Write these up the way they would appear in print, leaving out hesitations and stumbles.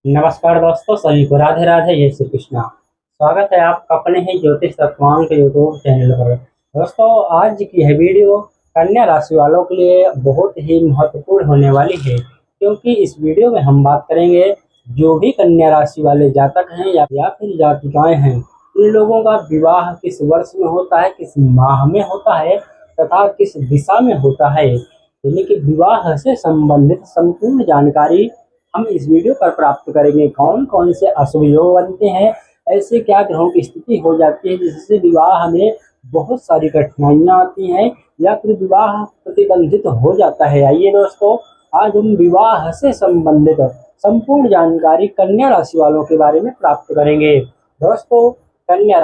नमस्कार दोस्तों, सभी को राधे राधे, जय श्री कृष्णा। स्वागत है आपका अपने ही ज्योतिष तत्वांक यूट्यूब चैनल पर। दोस्तों, आज की यह वीडियो कन्या राशि वालों के लिए बहुत ही महत्वपूर्ण होने वाली है, क्योंकि इस वीडियो में हम बात करेंगे जो भी कन्या राशि वाले जातक हैं या फिर जातिकाएं हैं, इन लोगों का विवाह किस वर्ष में होता है, किस माह में होता है तथा किस दिशा में होता है। यानी कि विवाह से संबंधित संपूर्ण जानकारी हम इस वीडियो पर प्राप्त करेंगे। कौन कौन से अशुभ योग बनते हैं, ऐसे क्या ग्रहों की स्थिति हो जाती है जिससे विवाह में बहुत सारी कठिनाइयां आती हैं या फिर विवाह प्रतिबंधित हो जाता है। आइए दोस्तों, आज हम विवाह से संबंधित संपूर्ण जानकारी कन्या राशि वालों के बारे में प्राप्त करेंगे। दोस्तों, कन्या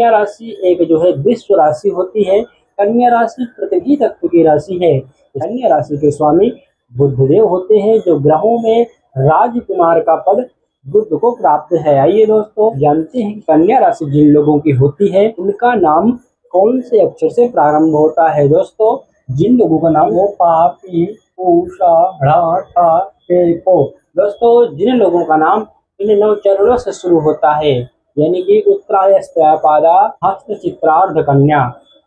राशि एक जो है विश्व राशि होती है। कन्या राशि पृथ्वी तत्व की राशि है। कन्या राशि के स्वामी बुधदेव होते हैं, जो ग्रहों में राजकुमार का पद बुध को प्राप्त है। आइए दोस्तों, जानते हैं कन्या राशि जिन लोगों की होती है उनका नाम कौन से अक्षर से प्रारंभ होता है। दोस्तों, जिन लोगों का नाम वो पा, पी, पूषा, ढ़ा, ठा, पे, पो। दोस्तों, जिन लोगों का नाम इन 9 चरणों से शुरू होता है, यानी कि उत्तरायस्त्रपादा, हस्त, चित्रार्ध, कन्या,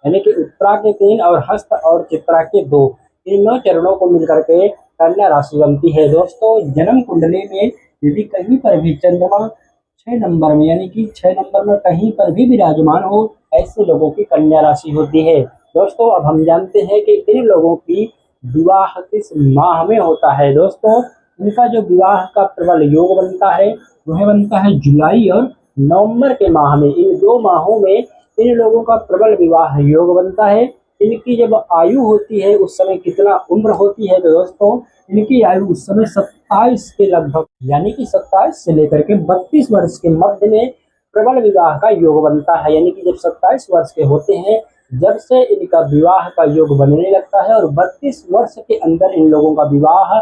यानी कि उत्तरा के 3 और हस्त और चित्रा के 2, इन 9 चरणों को मिलकर के कन्या राशि बनती है। दोस्तों, जन्म कुंडली में यदि कहीं पर भी चंद्रमा 6 नंबर में, यानी कि 6 नंबर में कहीं पर भी विराजमान हो, ऐसे लोगों की कन्या राशि होती है। दोस्तों, अब हम जानते हैं कि इन लोगों की विवाह किस माह में होता है। दोस्तों, इनका जो विवाह का प्रबल योग बनता है वह बनता है जुलाई और नवंबर के माह में। इन 2 माहों में इन लोगों का प्रबल विवाह योग बनता है। इनकी जब आयु होती है उस समय कितना उम्र होती है, तो दोस्तों इनकी आयु उस समय 27 के लगभग, यानी कि 27 से लेकर के 32 वर्ष के मध्य में प्रबल विवाह का योग बनता है। यानी कि जब 27 वर्ष के होते हैं, जब से इनका विवाह का योग बनने लगता है और 32 वर्ष के अंदर इन लोगों का विवाह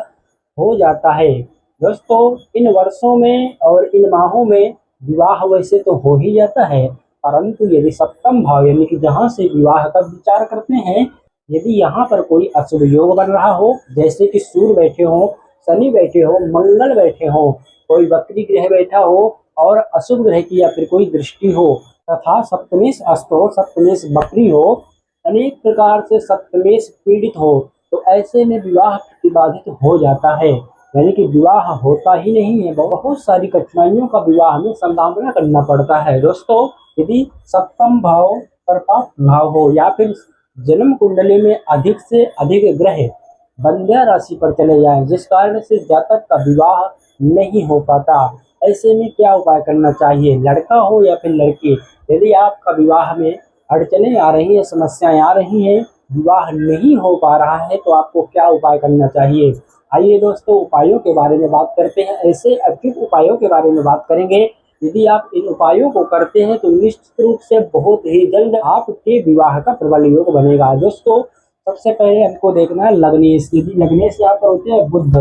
हो जाता है। दोस्तों, इन वर्षों में और इन माहों में विवाह वैसे तो हो ही जाता है, परंतु यदि सप्तम भाव, यानी कि जहाँ से विवाह का विचार करते हैं, यदि यहाँ पर कोई अशुभ योग बन रहा हो, जैसे कि सूर्य बैठे हो, शनि बैठे हो, मंगल बैठे हो, कोई वक्री ग्रह बैठा हो और अशुभ ग्रह की या फिर कोई दृष्टि हो, तथा सप्तमेश अस्त हो, सप्तमेश वक्री हो, अनेक प्रकार से सप्तमेश पीड़ित हो, तो ऐसे में विवाह प्रतिबाधित हो जाता है। यानी कि विवाह होता ही नहीं है, बहुत सारी कठिनाइयों का विवाह में सामना करना पड़ता है। दोस्तों, यदि सप्तम भाव पर पाप भाव हो या फिर जन्म कुंडली में अधिक से अधिक ग्रह बंध्या राशि पर चले जाएं, जिस कारण से जातक का विवाह नहीं हो पाता, ऐसे में क्या उपाय करना चाहिए। लड़का हो या फिर लड़की, यदि आपका विवाह में अड़चने आ रही है, समस्याएं आ रही हैं, विवाह नहीं हो पा रहा है, तो आपको क्या उपाय करना चाहिए। आइए दोस्तों, उपायों के बारे में बात करते हैं। ऐसे अद्भुत उपायों के बारे में बात करेंगे। यदि आप इन उपायों को करते हैं तो निश्चित रूप से बहुत ही जल्द आपके विवाह का प्रबल योग बनेगा। दोस्तों, सबसे पहले हमको देखना है लग्नेश। यदि लग्नेश यहाँ पर होते हैं बुध,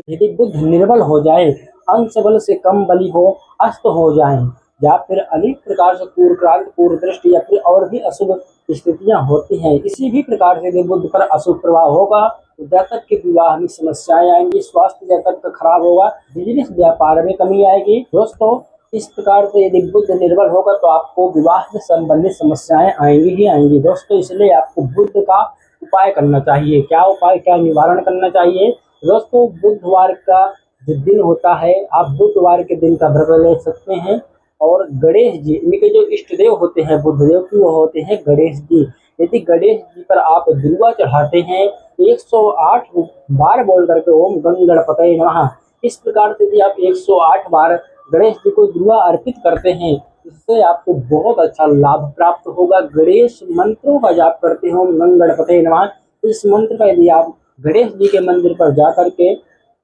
यदि बुध निर्बल हो जाए, अंश बल से कम बली हो, अस्त हो जाए, या फिर अनेक प्रकार से पूर्वक्रांत, पूर्व दृष्टि या फिर और भी अशुभ स्थितियां होती हैं, किसी भी प्रकार से यदि बुध पर अशुभ प्रभाव होगा तो जातक के विवाह में समस्याएं आएंगी, स्वास्थ्य जातक का खराब होगा, बिजनेस व्यापार में कमी आएगी। दोस्तों, इस प्रकार से यदि बुध निर्बल होगा तो आपको विवाह से संबंधित समस्याएं आएंगी ही आएंगी। दोस्तों, इसलिए आपको बुध का उपाय करना चाहिए। क्या उपाय, क्या निवारण करना चाहिए। दोस्तों, बुधवार का जो दिन होता है, आप बुधवार के दिन का व्रत ले सकते हैं। और गणेश जी, इनके जो इष्ट देव होते हैं बुधदेव की, वो होते हैं गणेश जी। यदि गणेश जी पर आप दुर्वा चढ़ाते हैं, 108 बार बोल करके ओम गंग गणपतये नमः, इस प्रकार से यदि आप 108 बार गणेश जी को दुर्वा अर्पित करते हैं, इससे आपको बहुत अच्छा लाभ प्राप्त होगा। गणेश मंत्रों का जाप करते हो, गंग गणपतये नमः, इस मंत्र का यदि आप गणेश जी के मंदिर पर जा करके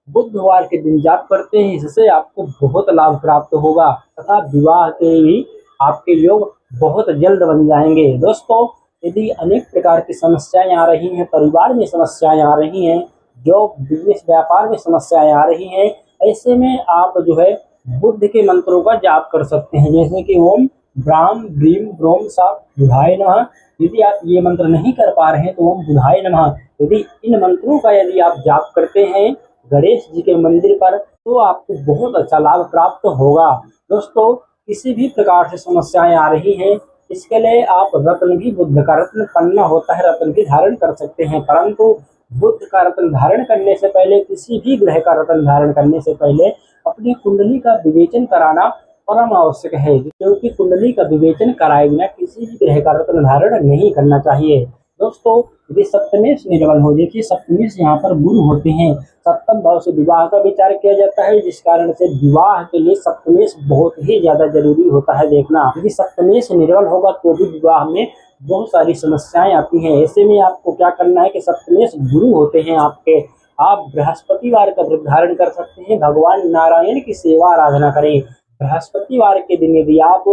बुधवार के दिन जाप करते हैं, इससे आपको बहुत लाभ प्राप्त होगा तथा विवाह के भी आपके योग बहुत जल्द बन जाएंगे। दोस्तों, यदि अनेक प्रकार की समस्याएं आ रही हैं, परिवार में समस्याएं आ रही हैं, जॉब बिजनेस व्यापार में समस्याएं आ रही हैं, ऐसे में आप जो है बुद्ध के मंत्रों का जाप कर सकते हैं, जैसे कि ओम ब्राह्म ब्रीम ब्रोम सा बुधाय नमः। यदि आप ये मंत्र नहीं कर पा रहे हैं तो ओम बुधाय नमः। यदि इन मंत्रों का यदि आप जाप करते हैं गणेश जी के मंदिर पर तो आपको बहुत अच्छा लाभ प्राप्त होगा। दोस्तों, किसी भी प्रकार से समस्याएं आ रही हैं, इसके लिए आप रत्न भी, बुध का रत्न पन्ना होता है, रत्न भी धारण कर सकते हैं। परंतु बुध का रत्न धारण करने से पहले, किसी भी ग्रह का रत्न धारण करने से पहले अपनी कुंडली का विवेचन कराना परम आवश्यक है, क्योंकि कुंडली का विवेचन कराए बिना किसी भी ग्रह का रत्न धारण नहीं करना चाहिए। दोस्तों, यदि सप्तमेश निर्बल हो, देखिए सप्तमेश यहाँ पर गुरु होते हैं, सप्तम भाव से विवाह का विचार किया जाता है, जिस कारण से विवाह के लिए सप्तमेश बहुत ही ज्यादा जरूरी होता है देखना। यदि सप्तमेश निर्बल होगा तो भी विवाह में बहुत सारी समस्याएं आती हैं। ऐसे में आपको क्या करना है कि सप्तमेश गुरु होते हैं आपके, आप बृहस्पतिवार का व्रत धारण कर सकते हैं, भगवान नारायण की सेवा आराधना करें। बृहस्पतिवार के दिन यदि आप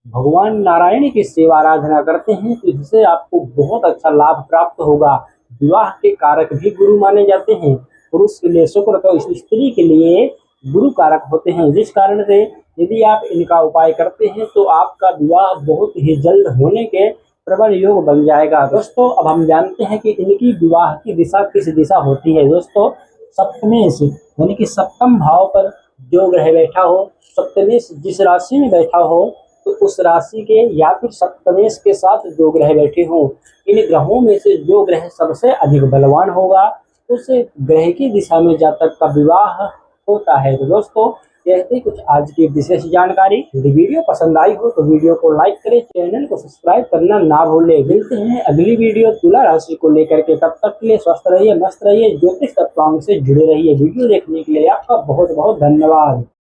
भगवान नारायण की सेवा आराधना करते हैं तो इससे आपको बहुत अच्छा लाभ प्राप्त होगा। विवाह के कारक भी गुरु माने जाते हैं, पुरुष के लिए शुक्र तो स्त्री के लिए गुरु कारक होते हैं, जिस कारण से यदि आप इनका उपाय करते हैं तो आपका विवाह बहुत ही जल्द होने के प्रबल योग बन जाएगा। दोस्तों, अब हम जानते हैं कि इनकी विवाह की दिशा किस दिशा होती है। दोस्तों, सप्तमेश यानी कि सप्तम भाव पर जो ग्रह बैठा हो, सप्तमेश जिस राशि में बैठा हो तो उस राशि के या फिर सप्तमेश के साथ जो ग्रह बैठे हों, इन ग्रहों में से जो ग्रह सबसे अधिक बलवान होगा उस ग्रह की दिशा में जातक का विवाह होता है। तो दोस्तों, यह थी कुछ आज की विशेष जानकारी। यदि वीडियो पसंद आई हो तो वीडियो को लाइक करें, चैनल को सब्सक्राइब करना ना भूलें। मिलते हैं अगली वीडियो तुला राशि को लेकर के, तब तक के लिए स्वस्थ रहिए, मस्त रहिए, ज्योतिष तत्वांग से जुड़े रहिए। वीडियो देखने के लिए आपका बहुत बहुत धन्यवाद।